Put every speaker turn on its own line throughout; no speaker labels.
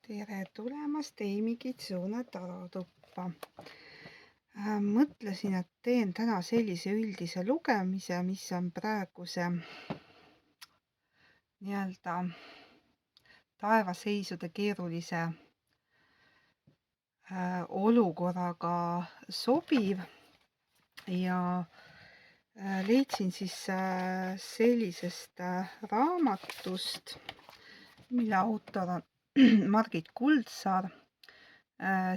Tere tulemast Eimi Kitsune tarotuppa. Mõtlesin, et teen täna sellise üldise lugemise, mis on praeguse nii-öelda taevaseisude keerulise olukorraga sobiv ja leidsin siis sellisest raamatust, mille autor on Margit Kuldsaar,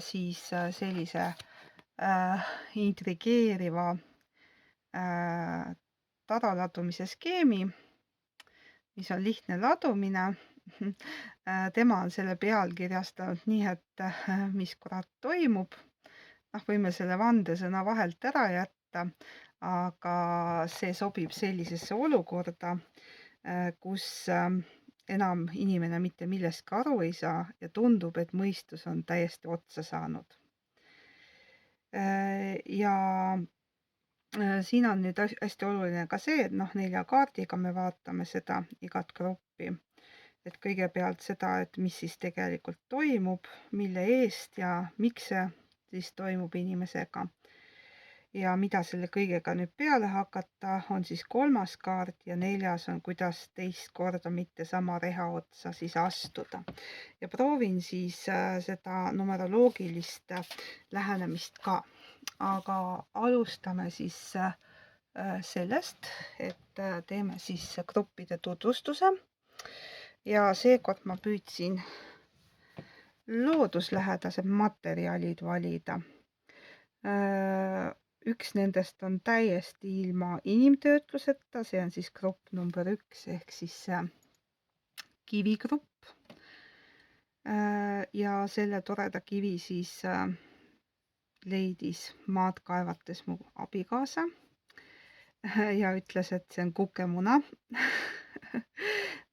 siis sellise intrigeeriva taroladumise skeemi, mis on lihtne ladumine. Tema on selle pealkirjastanud nii, et mis kurat toimub. Võime selle vandesõna vahelt ära jätta, aga see sobib sellisesse olukorda, kus enam inimene mitte millestki aru ei saa ja tundub, et mõistus on täiesti otsa saanud. Ja siin on nüüd hästi oluline ka see, et 4 kaardiga me vaatame seda igat gruppi. Et kõigepealt seda, et mis siis tegelikult toimub, mille eest ja miks see siis toimub inimesega. Ja mida selle kõigega nüüd peale hakata, on siis 3. kaart ja 4. on, kuidas teist korda mitte sama reha otsa siis astuda. Ja proovin siis seda numeroloogilist lähenemist ka. Aga alustame siis sellest, et teeme siis gruppide tutvustuse. Ja seekord ma püüdsin looduslähedased materjalid valida. Üks nendest on täiesti ilma inimtöötluseta, see on siis grupp number 1 ehk siis kivigrupp. Ja selle toreda kivi siis leidis maad kaevates mu abikaasa ja ütles, et see on kukemuna.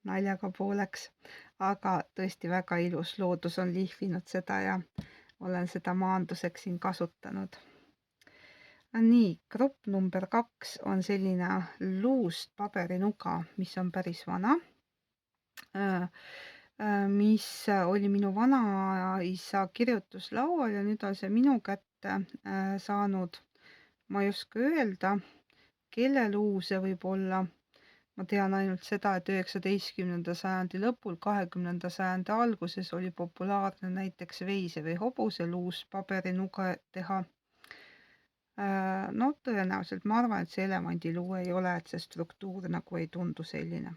Naljaga pooleks, aga tõesti väga ilus, loodus on lihvinud seda ja olen seda maanduseks siin kasutanud. Nii, grupp number 2 on selline luust paberinuga, mis on päris vana, mis oli minu vanaisa kirjutuslaual ja nüüd on see minu kätte saanud. Ma ei oska öelda, kelle luu see võib olla. Ma tean ainult seda, et 19. sajandi lõpul, 20. sajandi alguses oli populaarne näiteks veise või hobuse luust paberinuga teha. Tõenäoliselt ma arvan, et see elevandiluu ei ole, et see struktuur nagu ei tundu selline.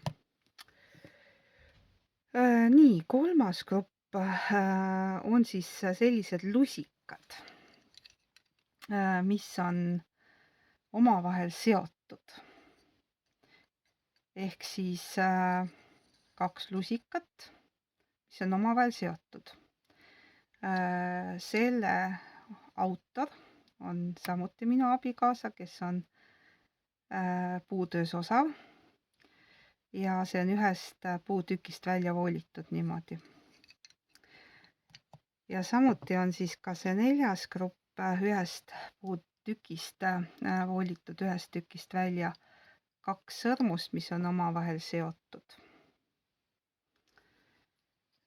Nii, 3. grupp on siis sellised lusikad, mis on omavahel seotud. Ehk siis 2 lusikat, mis on omavahel seotud. Selle autor on samuti minu abikaasa, kes on puutöös osav ja see on ühest puutükist välja voolitud niimoodi. Ja samuti on siis ka see 4. grupp ühest puutükist voolitud ühest tükist välja 2 sõrmust, mis on omavahel seotud.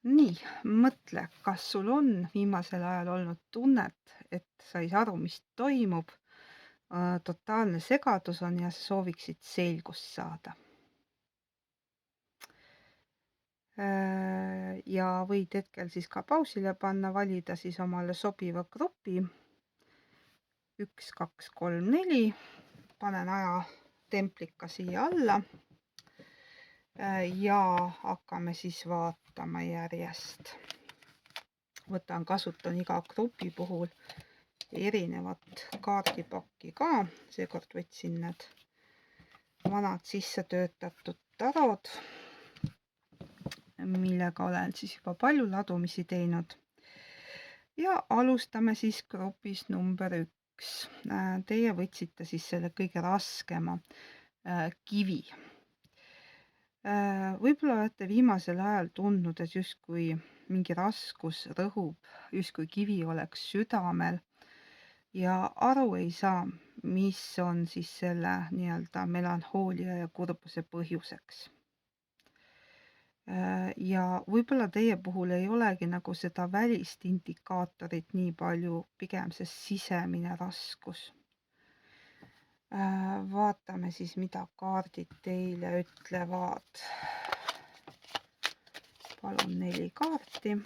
Nii, mõtle, kas sul on viimasel ajal olnud tunnet, et sa ei saa aru, mis toimub, totaalne segadus on ja sa sooviksid selgust saada. Ja võid hetkel siis ka pausile panna, valida siis omale sobiva grupi. 1, 2, 3, 4. Panen aja templika siia alla ja hakkame siis vaatama järjest. Kasutan iga grupi puhul erinevat kaardipakki ka. Seekord võtsin need vanad sisse töötatud tarod, millega olen siis juba palju ladumisi teinud. Ja alustame siis grupis number 1. Teie võtsite siis selle kõige raskema kivi. Võib-olla olete viimasel ajal tundnud, et justkui mingi raskus rõhub, justkui kivi oleks südamel ja aru ei saa, mis on siis selle nii-öelda melanhoolia ja kurbuse põhjuseks. Ja võib-olla teie puhul ei olegi nagu seda välist indikaatorit nii palju, pigem see sisemine raskus. Vaatame siis, mida kaardid teile ütlevad. Palun 4 kaarti.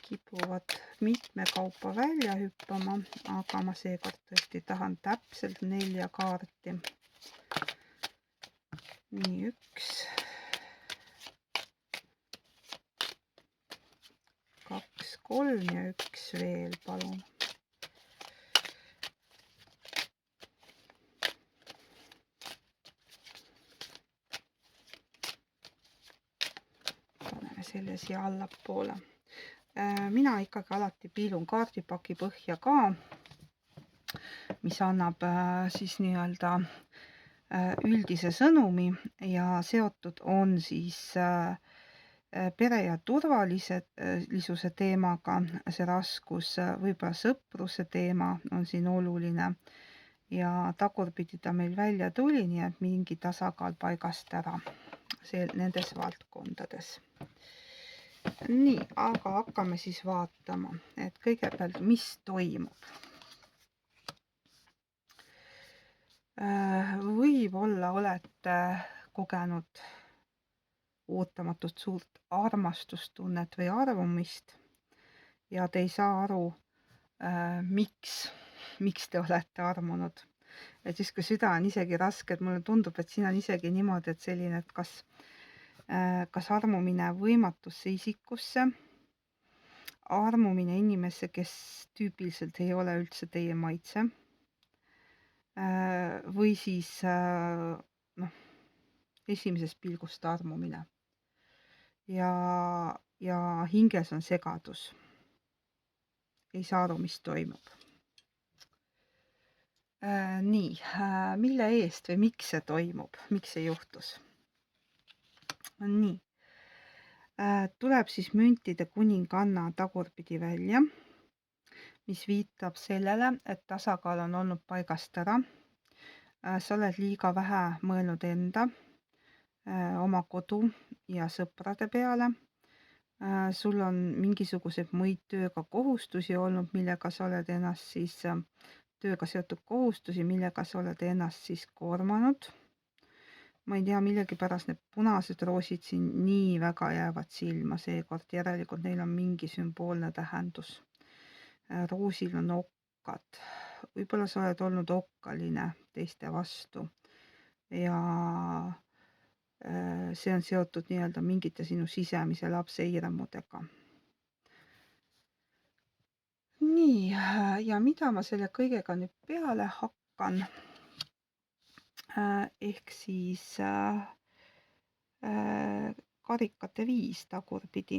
Kipuvad mitmekaupa välja hüppama, aga ma seekord tõesti tahan täpselt 4 kaarti. Nii, 1, 2, 3 ja 1 veel, palun. Paneme selle siia allapoole. Mina ikkagi alati piilun kaardipaki põhja ka, mis annab siis nii-öelda üldise sõnumi ja seotud on siis pere ja turvalisuse teemaga, see raskus, võib-olla sõpruse teema on siin oluline ja tagurpidi ta meil välja tuli, nii et mingi tasakaal paigast ära nendes valdkondades. Nii, aga hakkame siis vaatama, et kõigepealt, mis toimub. Võib-olla olete kogenud ootamatut suurt armastustunnet või arvumist ja te ei saa aru, miks te olete armunud. Et siis, kui süda on isegi raske, et mulle tundub, et siin on isegi niimoodi, et selline, et kas armumine võimatusse isikusse, armumine inimesse, kes tüüpiliselt ei ole üldse teie maitse, või siis esimesest pilgust armumine. Ja hinges on segadus. Ei saa aru, mis toimub. Nii, mille eest või miks see toimub, miks see juhtus? Nii, tuleb siis müntide kuninganna tagurpidi välja, mis viitab sellele, et tasakaal on olnud paigast ära. Sa oled liiga vähe mõelnud enda, oma kodu ja sõprade peale. Sul on mingisuguseid muid tööga kohustusi olnud, millega sa oled ennast siis, tööga seotud kohustusi, millega sa oled ennast siis koormanud. Ma ei tea, millegipärast need punased roosid siin nii väga jäävad silma seekord, järelikult neil on mingi sümboolne tähendus. Roosil on okkad. Võib-olla sa oled olnud okkaline teiste vastu ja see on seotud nii-öelda mingite sinu sisemise lapse hirmudega. Nii, ja mida ma selle kõigega nüüd peale hakkan? Ehk siis karikate 5 tagurpidi.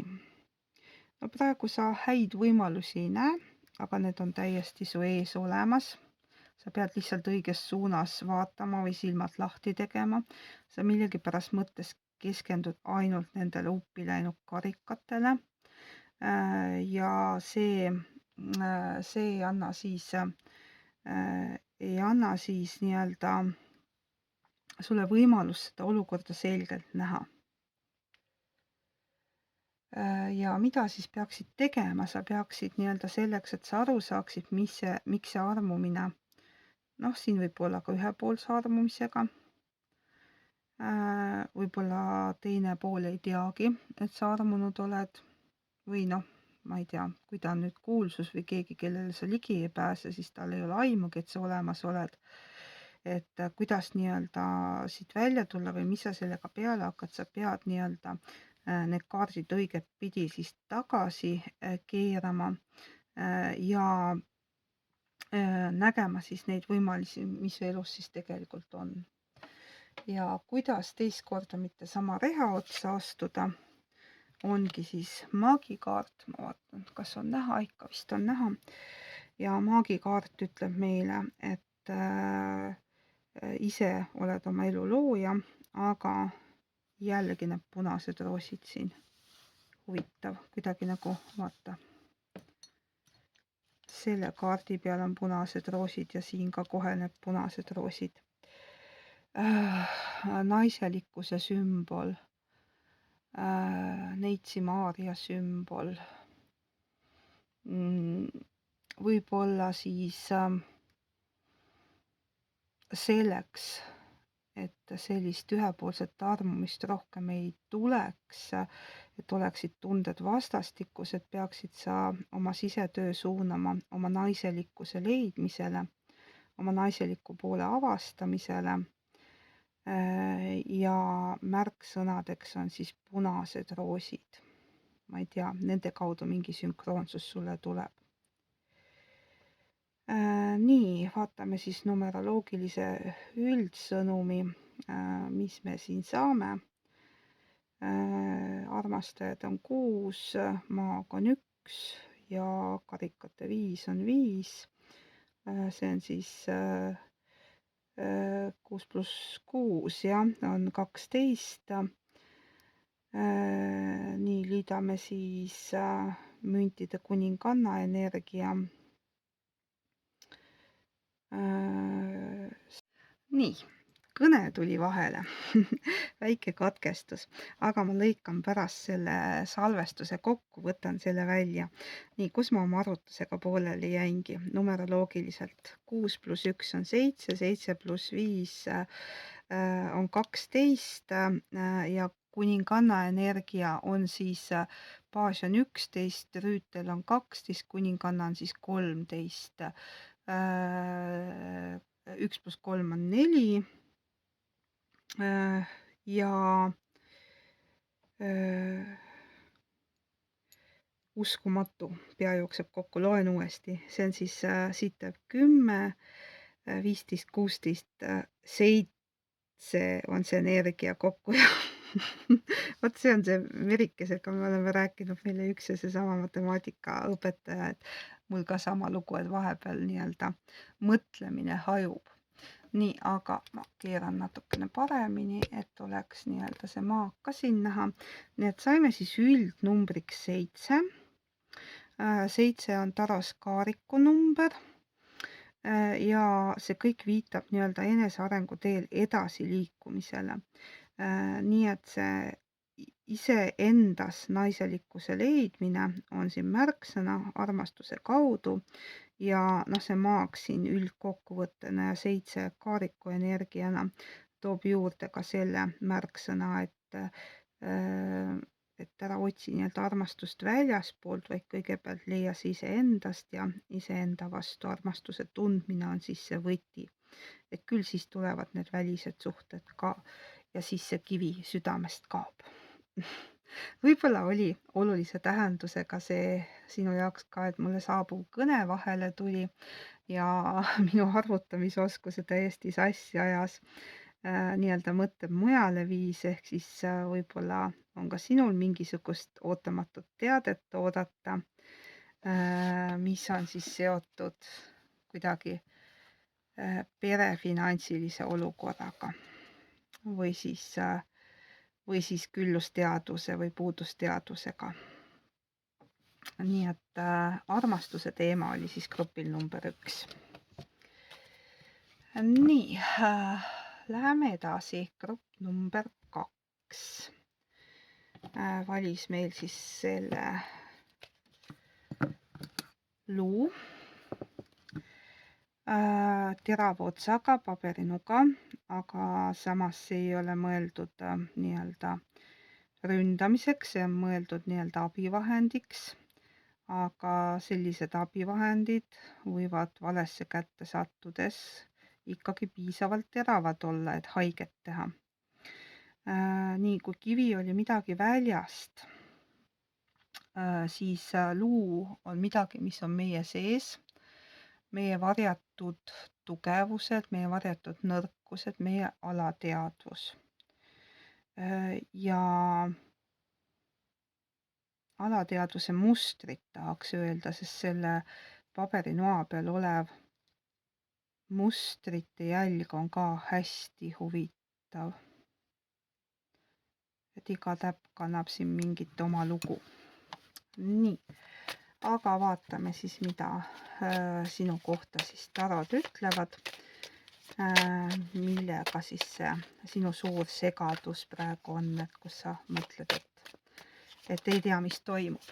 No praegu sa häid võimalusi ei näe, aga need on täiesti su ees olemas. Sa pead lihtsalt õiges suunas vaatama või silmad lahti tegema. Sa millegipärast mõttes keskendud ainult nendele uppi läinud karikatele. Ja see ei anna siis nii-öelda sulle võimalus seda olukorda selgelt näha. Ja mida siis peaksid tegema? Sa peaksid nii-öelda selleks, et sa aru saaksid, miks see armumine, siin võib olla ka ühepoolse armumisega. Võib-olla teine pool ei teagi, et sa armunud oled või ma ei tea, kui ta on nüüd kuulsus või keegi, kellele sa ligi ei pääse, siis tal ei ole aimugi, et sa olemas oled. Et kuidas nii-öelda siit välja tulla või mis sa sellega peale hakkad, sa pead nii-öelda need kaardid õiget pidi siis tagasi keerama ja nägema siis neid võimalusi, mis elus siis tegelikult on. Ja kuidas teist korda mitte sama reha otsa astuda, ongi siis maagikaart. Ma vaatan, kas on näha, ikka vist on näha. Ja maagikaart ütleb meile, et ise oled oma elu looja, aga jällegi need punased roosid siin. Huvitav, kuidagi nagu, vaata. Selle kaardi peal on punased roosid ja siin ka kohe need punased roosid. naiselikkuse sümbol, Neitsi Maarja sümbol. Võib-olla siis selleks, et sellist ühepoolset armumist rohkem ei tuleks, et oleksid tunded vastastikused, peaksid sa oma sisetöö suunama oma naiselikkuse leidmisele, oma naiseliku poole avastamisele. Ja märksõnadeks on siis punased roosid. Ma ei tea, nende kaudu mingi sünkroonsus sulle tuleb. Nii, vaatame siis numeroloogilise üldsõnumi, mis me siin saame. Armastajad on 6, maag on 1 ja karikate 5 on 5. See on siis 6 + 6, jah, on 12. Nii, liidame siis müntide kuninganna energia. Nii, kõne tuli vahele. Väike katkestus, aga ma lõikan pärast selle salvestuse kokku, võtan selle välja. Nii, kus ma oma arvutusega pooleli jäingi? Numeroloogiliselt 6 + 1 on 7, 7 + 5 on 12 ja kuninganna energia on siis baas on 11, rüütel on 12, kuninganna on siis 13. 1 + 3 on 4 ja uskumatu, pea jookseb kokku, loen uuesti, see on siis siit teeb 10, 15, 16, 7 on see energia kokku ja vot see on see merikesega, me oleme rääkinud, meile üks ja seesama matemaatikaõpetaja, et mul ka sama lugu, et vahepeal nii-öelda mõtlemine hajub. Nii, aga ma keeran natukene paremini, et oleks nii-öelda see maak ka siin näha. Nii et saime siis üldnumbriks 7. 7 on taroskaariku number ja see kõik viitab nii-öelda enesearengu teel edasiliikumisele. Nii et see iseendas naiselikkuse leidmine on siin märksõna armastuse kaudu ja see maag siin üldkokkuvõttena ja 7 kaariku energiana toob juurde ka selle märksõna, et ära otsi nii-öelda armastust väljaspoolt, vaid kõigepealt leia see iseendast ja iseenda vastu armastuse tundmine on siis see võti. Et küll siis tulevad need välised suhted ka ja siis see kivi südamest kaob. Võib-olla oli olulise tähendusega see sinu jaoks ka, et mulle saabuv kõne vahele tuli ja minu arvutamisoskuse täiesti sassi ajas, nii-öelda mõtted mujale viis, ehk siis võib-olla on ka sinul mingisugust ootamatut teadet oodata, mis on siis seotud kuidagi pere finantsilise olukorraga või siis küllusteaduse või puudusteadusega. Nii et armastuse teema oli siis grupil number 1. Nii, läheme edasi. Grupp number 2 valis meil siis selle luu. Terava otsaga paberinuga, aga samas see ei ole mõeldud nii-öelda ründamiseks, see on mõeldud nii-öelda abivahendiks, aga sellised abivahendid võivad valesse kätte sattudes ikkagi piisavalt teravad olla, et haiget teha. Nii, kui kivi oli midagi väljast, siis luu on midagi, mis on meie sees, meie varjatud tugevused, meie varjatud nõrkused, meie alateadvus. Ja alateadvuse mustrit tahaks öelda, sest selle paberinoa peal olev mustrite jälg on ka hästi huvitav. Et iga täpp kannab siin mingit oma lugu. Nii. Aga vaatame siis, mida sinu kohta siis tarod ütlevad. millega siis see sinu suur segadus praegu on, et kus sa mõtled, et ei tea, mis toimub.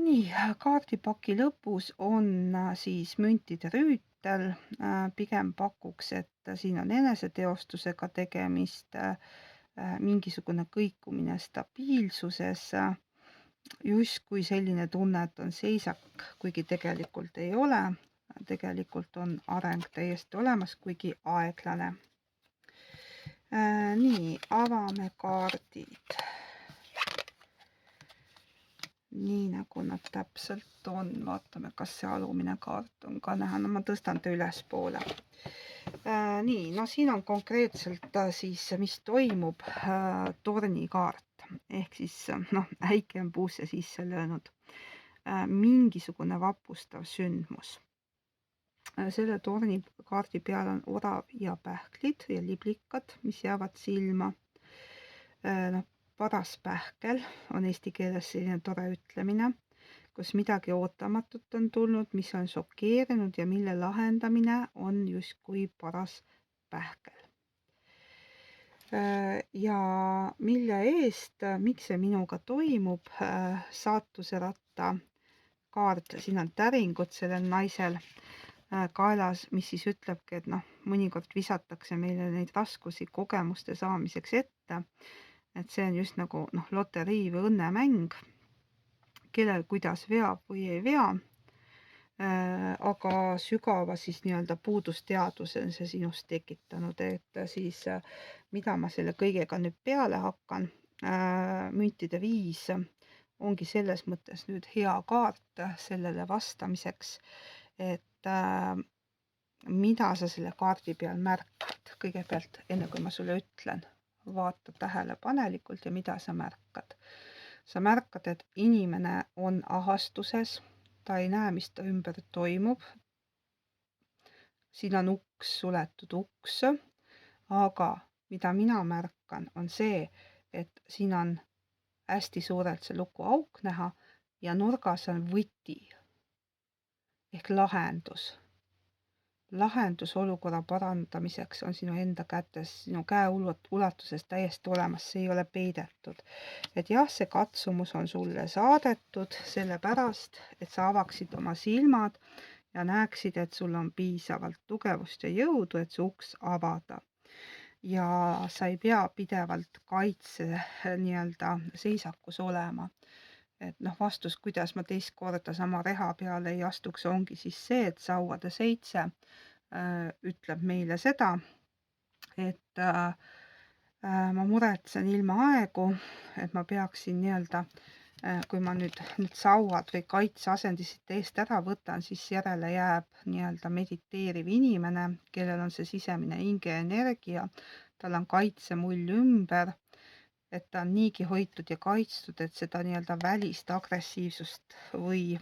Nii, kaardipaki lõpus on siis müntide rüütel. Pigem pakuks, et siin on eneseteostusega tegemist, mingisugune kõikumine stabiilsuses, justkui selline tunne, et on seisak, kuigi tegelikult ei ole. Tegelikult on areng täiesti olemas, kuigi aeglane. Nii, avame kaardid. Nii nagu nad täpselt on. Vaatame, kas see alumine kaart on ka näha. No ma tõstan ta ülespoole. Nii, no siin on konkreetselt siis, mis toimub, tornikaart. Ehk siis, äike on puusse sisse löönud. Mingisugune vapustav sündmus. Selle tornikaardi peal on orav ja pähklid ja liblikad, mis jäävad silma. Paras pähkel on eesti keeles selline tore ütlemine, kus midagi ootamatut on tulnud, mis on šokeerinud ja mille lahendamine on justkui paras pähkel. Ja mille eest, miks see minuga toimub, saatuse ratta kaart, siin on täringud sellel naisel kaelas, mis siis ütlebki, et mõnikord visatakse meile neid raskusi kogemuste saamiseks ette. Et see on just nagu loterii või õnnemäng, kellel kuidas veab või ei vea, aga sügava siis nii-öelda puudusteaduse on see sinust tekitanud, et siis mida ma selle kõigega nüüd peale hakkan. Müntide 5 ongi selles mõttes nüüd hea kaart sellele vastamiseks, et mida sa selle kaardi peal märkad. Kõigepealt, enne kui ma sulle ütlen, vaata tähelepanelikult ja mida sa märkad. Sa märkad, et inimene on ahastuses, ta ei näe, mis ta ümber toimub. Siin on uks, suletud uks, aga mida mina märkan, on see, et siin on hästi suurelt see lukuauk näha ja nurgas on võti ehk lahendus. Lahendus olukorra parandamiseks on sinu enda kätes, sinu käe ulatuses täiesti olemas, see ei ole peidetud. Et jah, see katsumus on sulle saadetud sellepärast, et sa avaksid oma silmad ja näeksid, et sul on piisavalt tugevust ja jõudu, et see uks avada. Ja sa ei pea pidevalt kaitse nii-öelda seisakus olema. Et vastus, kuidas ma teist korda sama reha peale ei astuks, ongi siis see, et sauade 7 ütleb meile seda, et ma muretsen ilma aegu, et ma peaksin nii-öelda, kui ma nüüd sauad või kaitseasendisid eest ära võtan, siis järele jääb nii-öelda mediteeriv inimene, kellel on see sisemine hingeenergia, tal on kaitsemull ümber, et ta on niigi hoitud ja kaitstud, et seda nii-öelda välist agressiivsust või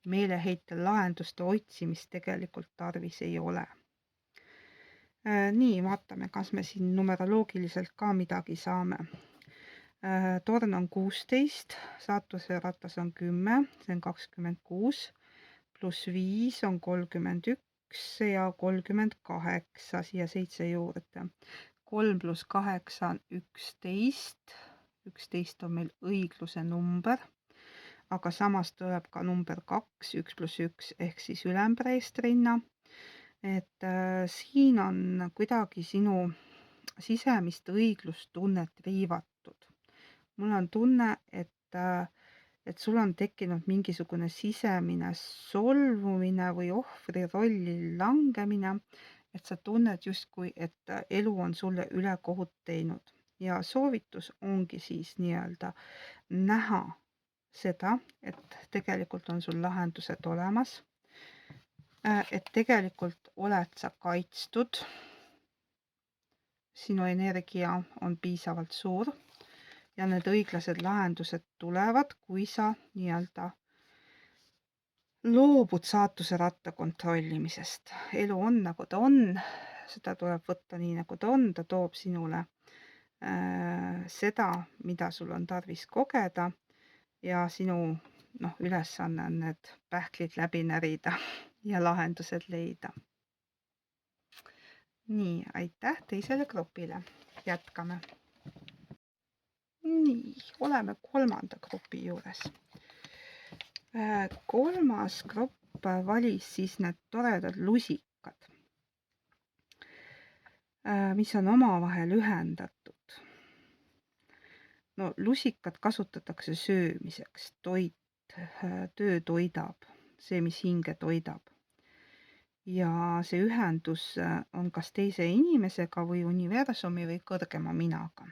meeleheitel lahenduste otsimist tegelikult tarvis ei ole. Nii, vaatame, kas me siin numeroloogiliselt ka midagi saame. Torn on 16, saatuse ratas on 10, see on 26, pluss 5 on 31 ja 38, siia 7 juurde. 3 pluss 8 on 11, 11 on meil õigluse number, aga samas tuleb ka number 2, 1 pluss 1 ehk siis ülempreestrinna. Et siin on kuidagi sinu sisemist õiglustunnet riivatud. Mul on tunne, et sul on tekkinud mingisugune sisemine solvumine või ohvri rolli langemine, et sa tunned justkui, et elu on sulle ülekohut teinud. Ja soovitus ongi siis nii-öelda näha seda, et tegelikult on sul lahendused olemas, et tegelikult oled sa kaitstud, sinu energia on piisavalt suur ja need õiglased lahendused tulevad, kui sa nii-öelda loobud saatuse ratta kontrollimisest. Elu on, nagu ta on, seda tuleb võtta nii, nagu ta on, ta toob sinule seda, mida sul on tarvis kogeda ja sinu ülesanne on need pähklid läbi närida ja lahendused leida. Nii, aitäh teisele grupile. Jätkame. Nii, oleme kolmanda grupi juures. Kolmas grupp valis siis need toredad lusikad, mis on omavahel ühendatud. No lusikad kasutatakse söömiseks, töö toidab, see, mis hinge toidab. Ja see ühendus on kas teise inimesega või universumi või kõrgema minaga.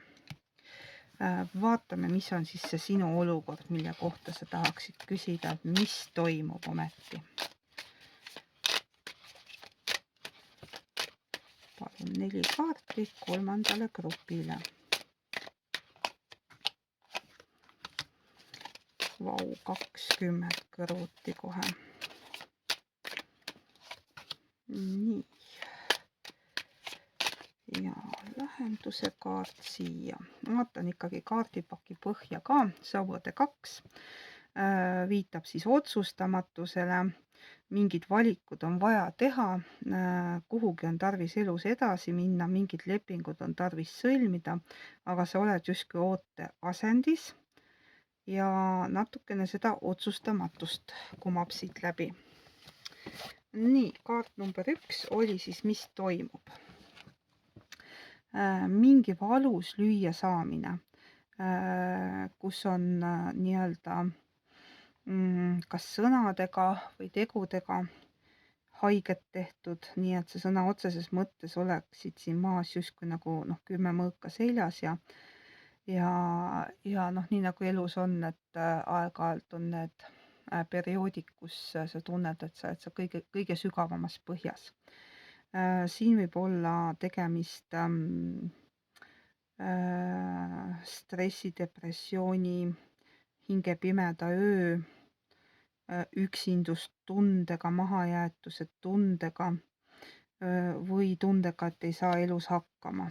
Vaatame, mis on siis see sinu olukord, mille kohta sa tahaksid küsida, mis toimub ometi. Palun 4 kaarti kolmandale grupile. Vau, 20 kõrvuti kohe. Nii. Ja lahenduse kaart siia. Vaatan ikkagi kaardipaki põhja ka, sauade 2. Viitab siis otsustamatusele. Mingid valikud on vaja teha, kuhugi on tarvis elus edasi minna, mingid lepingud on tarvis sõlmida, aga sa oled justkui oote asendis ja natukene seda otsustamatust kumab siit läbi. Nii, kaart number 1 oli siis, mis toimub. Mingi valus lüüa saamine, kus on nii-öelda kas sõnadega või tegudega haiget tehtud, nii et see sõna otseses mõttes oleksid siin maas justkui nagu 10 mõõka seljas ja nii nagu elus on, et aeg-ajalt on need perioodid, kus sa tunned, et sa oled kõige sügavamas põhjas. Siin võib olla tegemist stressi, depressiooni, hinge pimeda öö, üksindustundega, mahajäetuse tundega või tundega, et ei saa elus hakkama.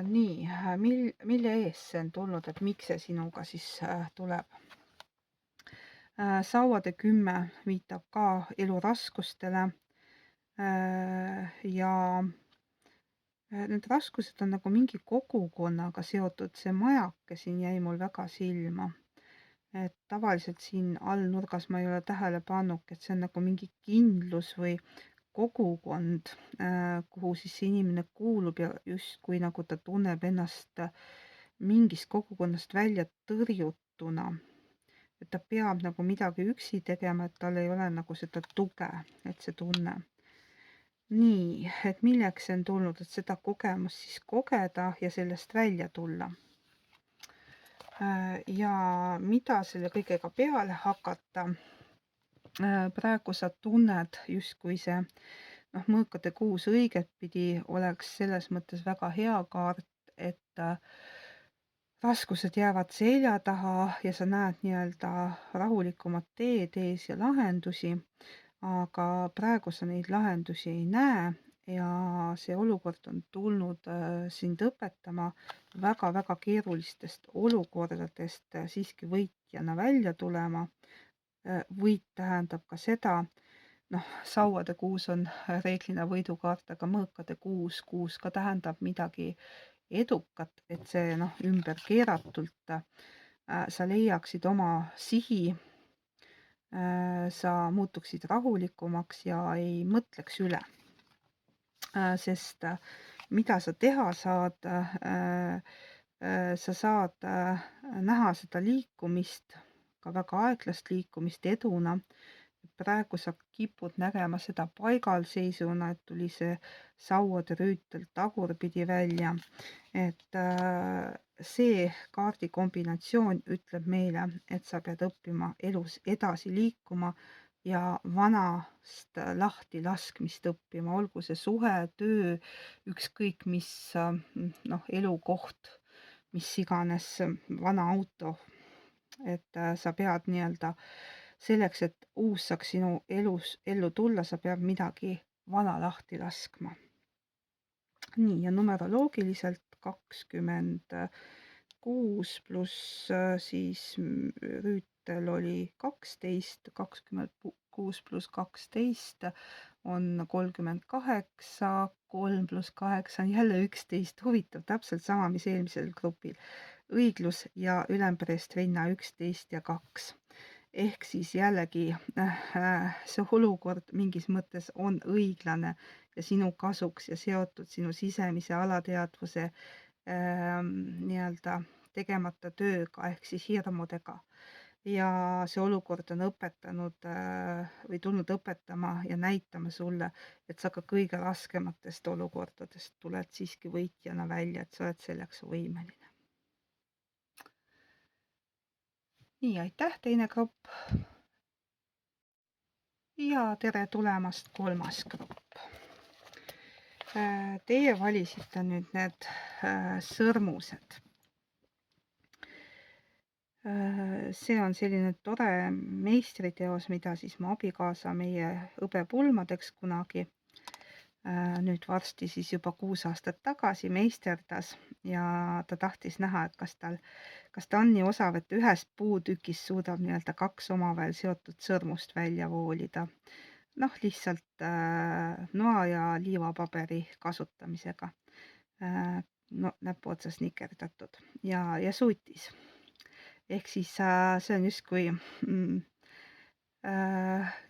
Nii, mille ees see on tulnud, et miks see sinuga siis tuleb? Sauade 10 viitab ka eluraskustele ja need raskused on nagu mingi kogukonnaga seotud, see majake siin jäi mul väga silma. Et tavaliselt siin all nurgas ma ei ole tähele pannud, et see on nagu mingi kindlus või kogukond, kuhu siis see inimene kuulub ja justkui nagu ta tunneb ennast mingist kogukonnast välja tõrjutuna. Et ta peab nagu midagi üksi tegema, et tal ei ole nagu seda tuge, et see tunne. Nii, et milleks see on tulnud, et seda kogemust siis kogeda ja sellest välja tulla. Ja mida selle kõigega peale hakata? Praegu sa tunned justkui see mõõkade 6 õigetpidi oleks selles mõttes väga hea kaart, et raskused jäävad selja taha ja sa näed nii-öelda rahulikumat teed ees ja lahendusi, aga praegu sa neid lahendusi ei näe ja see olukord on tulnud sind õpetama väga-väga keerulistest olukordadest siiski võitjana välja tulema. Võit tähendab ka seda, sauade 6 on reeglina võidukaart, aga mõõkade 6 ka tähendab midagi edukat, et see ümber keeratult sa leiaksid oma sihi, sa muutuksid rahulikumaks ja ei mõtleks üle. Sest mida sa teha saad, sa saad näha seda liikumist, ka väga aeglast liikumist eduna. Praegu sa kipud nägema seda paigalseisuna, et tuli see sauade rüütel tagurpidi välja. Et see kaardikombinatsioon ütleb meile, et sa pead õppima elus edasi liikuma ja vanast lahti laskmist õppima, olgu see suhe, töö, ükskõik mis elukoht, mis iganes vana auto. Et sa pead nii-öelda selleks, et uus saaks sinu ellu tulla, sa pead midagi vana lahti laskma. Nii, ja numeroloogiliselt 26 pluss siis rüütel oli 12, 26 pluss 12 on 38, 3 pluss 8 on jälle 11. Huvitav, täpselt sama, mis eelmisel grupil. Õiglus ja ülempreestvenna 11 ja 2. Ehk siis jällegi see olukord mingis mõttes on õiglane ja sinu kasuks ja seotud sinu sisemise alateadvuse nii-öelda tegemata tööga ehk siis hirmudega. Ja see olukord on õpetanud või tulnud õpetama ja näitama sulle, et sa ka kõige raskematest olukordadest tuled siiski võitjana välja, et sa oled selleks võimeline. Nii, aitäh, teine grupp. Ja tere tulemast, kolmas grupp. Teie valisite nüüd need sõrmused. See on selline tore meistriteos, mida siis mu abikaasa meie õbe pulmadeks kunagi, nüüd varsti siis juba 6 aastat tagasi meisterdas ja ta tahtis näha, et kas ta on nii osav, et ühest puutükist suudab nii-öelda 2 omavahel seotud sõrmust välja voolida. Noh, lihtsalt noa ja liivapaberi kasutamisega. No, näpu otsas nikerdatud ja suutis. Ehk siis see on justkui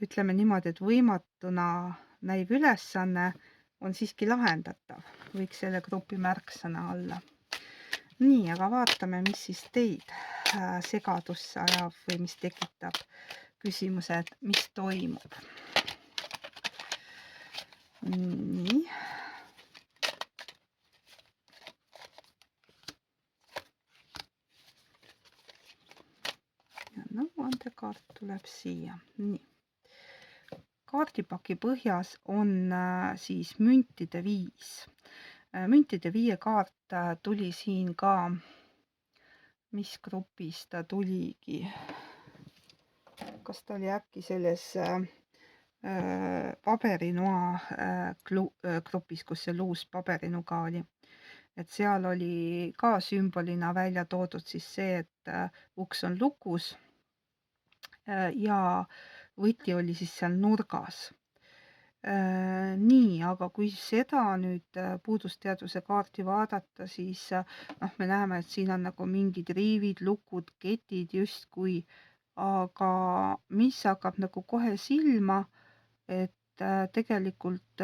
ütleme niimoodi, et võimatuna näiv ülesanne on siiski lahendatav. Võiks selle grupi märksõna olla. Nii, aga vaatame, mis siis teid segadusse ajab või mis tekitab küsimuse, et mis toimub. Nii. Nõuandekaart tuleb siia. Nii. Kaardipaki põhjas on siis müntide 5. Müntide 5 kaart tuli siin ka, mis grupis ta tuligi? Kas ta oli äkki selles paberinoa grupis, kus see luus paberinuga oli? Et seal oli ka sümbolina välja toodud siis see, et uks on lukus ja võti oli siis seal nurgas. Nii, aga kui seda nüüd puudusteadvuse kaarti vaadata, siis me näeme, et siin on nagu mingid riivid, lukud, ketid justkui, aga mis hakkab nagu kohe silma, et tegelikult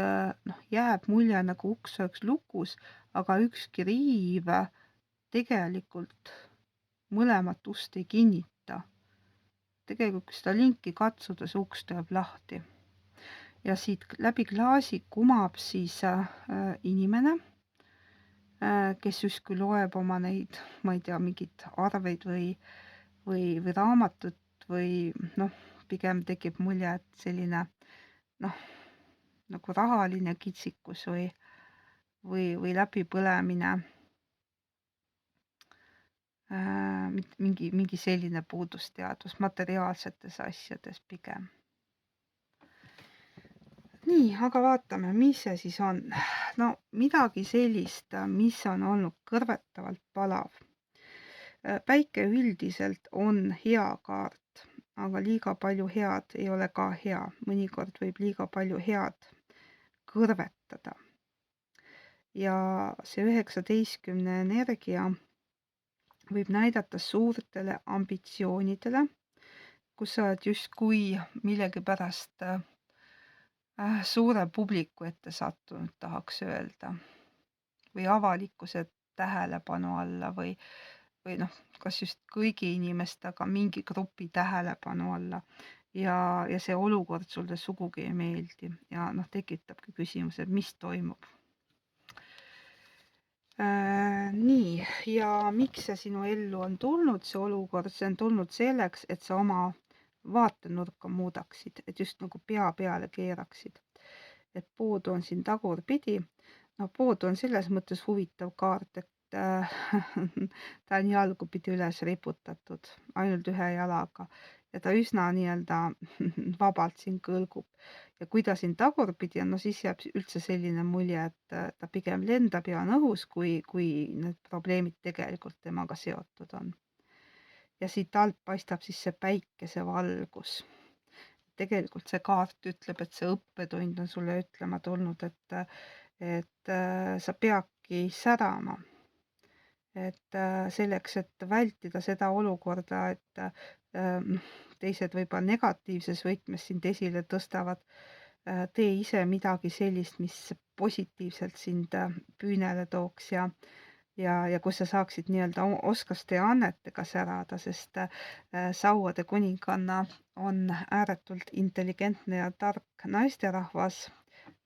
jääb mulje nagu uks oleks lukus, aga ükski riiv tegelikult mõlemat ust ei kinnita. Tegelikult, kui seda linki katsuda, see uks tuleb lahti. Ja siit läbi klaasi kumab siis inimene, kes justkui loeb oma neid, ma ei tea, mingit arveid või raamatut või pigem tekib mulje, et selline nagu rahaline kitsikus või läbipõlemine. Mingi selline puudusteadvus materiaalsetes asjades pigem. Nii, aga vaatame, mis see siis on. No midagi sellist, mis on olnud kõrvetavalt palav. Päike üldiselt on hea kaart, aga liiga palju head ei ole ka hea. Mõnikord võib liiga palju head kõrvetada. Ja see 19 energia võib näidata suurtele ambitsioonidele, kus sa oled justkui millegipärast suure publiku ette sattunud, tahaks öelda, või avalikkuse tähelepanu alla või kas just kõigi inimeste, aga mingi grupi tähelepanu alla. Ja see olukord sulle sugugi ei meeldi ja tekitabki küsimuse, et mis toimub. Nii, ja miks see sinu ellu on tulnud, see olukord? See on tulnud selleks, et sa oma vaatenurka muudaksid, et just nagu pea peale keeraksid. Et poodu on siin tagurpidi. Poodu on selles mõttes huvitav kaart, et ta on jalgupidi üles riputatud, ainult ühe jalaga. ja ta üsna nii-öelda vabalt siin kõlgub. Ja kui ta siin tagurpidi on, no siis jääb üldse selline mulje, et ta pigem lendab ja on õhus, kui need probleemid tegelikult temaga seotud on. Ja siit alt paistab siis see päikesevalgus. Tegelikult see kaart ütleb, et see õppetund on sulle ütlema tulnud, et sa peadki särama. Et selleks, et vältida seda olukorda, et teised võib-olla negatiivses võtmes sind esile tõstavad, tee ise midagi sellist, mis positiivselt sind püünele tooks ja kus sa saaksid nii-öelda oskuste ja annetega särada, sest sauade kuninganna on ääretult intelligentne ja tark naisterahvas,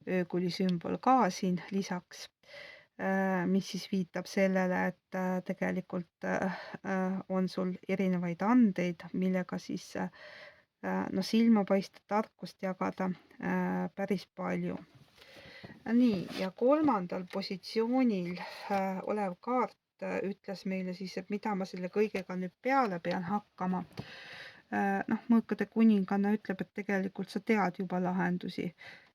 öökuli sümbol ka siin lisaks, mis siis viitab sellele, et tegelikult on sul erinevaid andeid, millega siis no silma paista, tarkust jagada päris palju. Nii, ja 3. positsioonil olev kaart ütles meile siis, et mida ma selle kõigega nüüd peale pean hakkama. Noh, mõõkade kuninganna ütleb, et tegelikult sa tead juba lahendusi,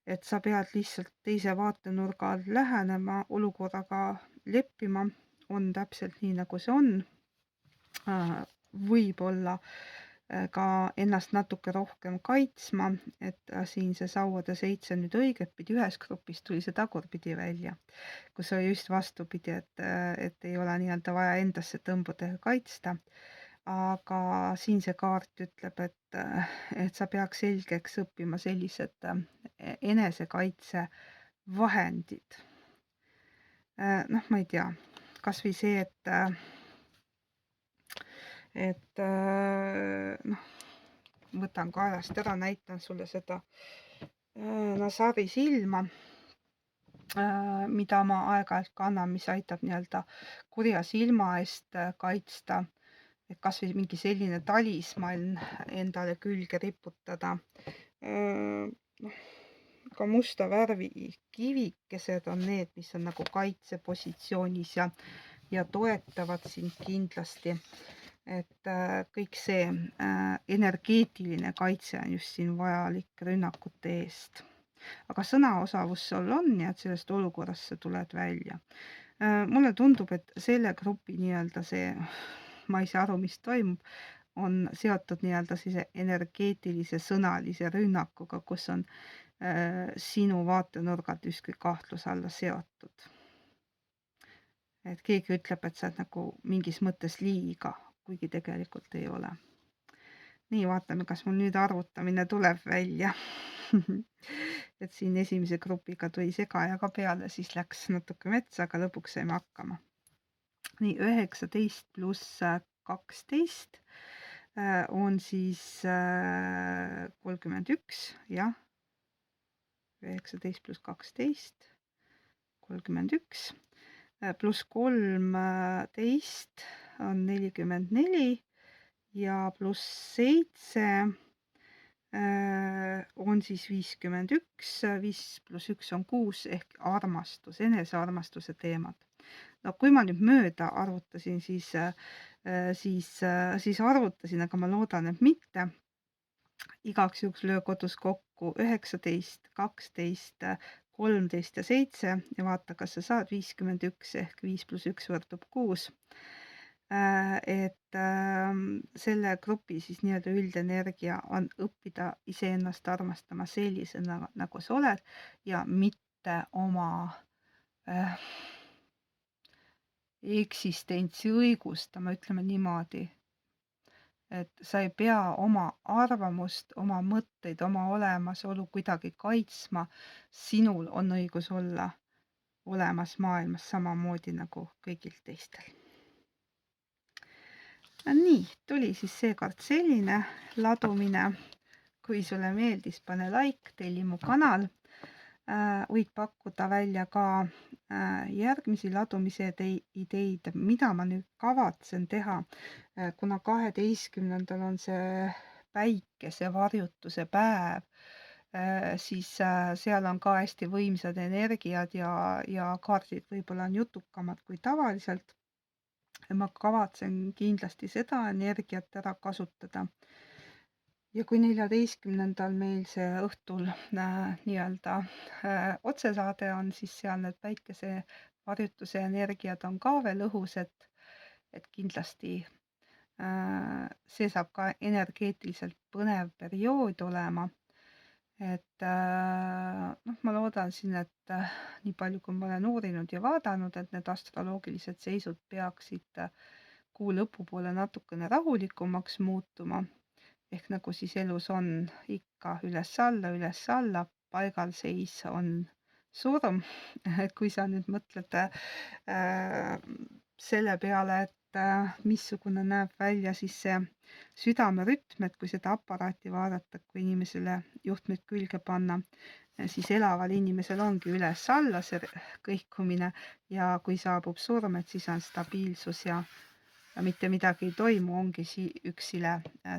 et sa pead lihtsalt teise vaatenurga alt lähenema, olukorraga leppima, on täpselt nii, nagu see on. Võib-olla ka ennast natuke rohkem kaitsma, et siin see sauade 7 nüüd õigetpidi, ühes grupis tuli see tagurpidi välja, kus oli just vastupidi, et ei ole nii-öelda vaja endasse tõmbuda ja kaitsta. Aga siin see kaart ütleb, et sa peaks selgeks õppima sellised enesekaitse vahendid. Noh, ma ei tea, kas või see, et noh, võtan kaelast ära, näitan sulle seda Nasari silma, mida ma aeg-ajalt kannan, mis aitab nii-öelda kurja silma eest kaitsta, et kas või mingi selline talismann endale külge riputada. Noh, ka musta värvi kivikesed on need, mis on nagu kaitsepositsioonis ja toetavad sind kindlasti. Et kõik see energeetiline kaitse on just siin vajalik rünnakute eest. Aga sõnaosavus sul on ja et sellest olukorrast sa tuled välja. Mulle tundub, et selle grupi nii-öelda see, ma ei saa aru, mis toimub, on seotud nii-öelda sellise energeetilise sõnalise rünnakuga, kus on sinu vaatenurgad justkui kahtluse alla seotud. Et keegi ütleb, et sa oled nagu mingis mõttes liiga, kuigi tegelikult ei ole. Nii, vaatame, kas mul nüüd arvutamine tuleb välja. Et siin esimese grupiga tuli segajaga peale, siis läks natuke metsa, aga lõpuks saime hakkama. Nii, 19 pluss 12 on siis 31, jah. 19 pluss 12, 31. Pluss 13 on 44 ja pluss 7 on siis 51, 5 pluss 1 on 6 ehk armastus, enesearmastuse teemad. No kui ma nüüd mööda arvutasin, siis arvutasin, aga ma loodan, et mitte. Igaks juhuks löö kodus kokku 19, 12, 13 ja 7 ja vaata, kas sa saad 51 ehk 5 pluss 1 võrdub 6. Et selle grupi siis nii-öelda üldenergia on õppida iseennast armastama sellisena, nagu sa oled ja mitte oma eksistentsi õigustama, ütleme niimoodi. Et sa ei pea oma arvamust, oma mõtteid, oma olemasolu kuidagi kaitsma. Sinul on õigus olla olemas maailmas samamoodi nagu kõigil teistel. Nii, tuli siis seekord selline ladumine. Kui sulle meeldis, pane like, telli mu kanal. Võid pakkuda välja ka järgmisi ladumise ideid, mida ma nüüd kavatsen teha, kuna 12. on see päikesevarjutuse päev, siis seal on ka hästi võimsad energiad ja kaardid võib-olla on jutukamad kui tavaliselt. Ma kavatsen kindlasti seda energiat ära kasutada. Ja kui 14. meil see õhtul nii-öelda otsesaade on, siis seal need päikesevarjutuse energiad on ka veel õhus, et kindlasti see saab ka energeetiliselt põnev periood olema. Et noh, ma loodan siin, et nii palju, kui ma olen uurinud ja vaadanud, et need astroloogilised seisud peaksid kuu lõpupoole natukene rahulikumaks muutuma. Ehk nagu siis elus on ikka üles-alla, paigalseis on surm. Et kui sa nüüd mõtled selle peale, et missugune näeb välja siis see südamerütm, et kui seda aparaati vaadata, kui inimesele juhtmed külge panna, siis elaval inimesel ongi üles-alla see kõikumine ja kui saabub surm, et siis on stabiilsus ja mitte midagi ei toimu, ongi üks sile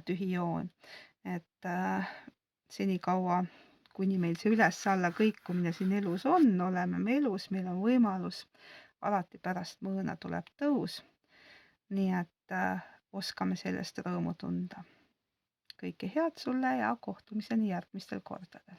tühi joon. Et senikaua, kuni meil see üles-alla kõikumine siin elus on, oleme me elus, meil on võimalus, alati pärast mõõna tuleb tõus. Nii et oskame sellest rõõmu tunda. Kõike head sulle ja kohtumiseni järgmistel kordadel.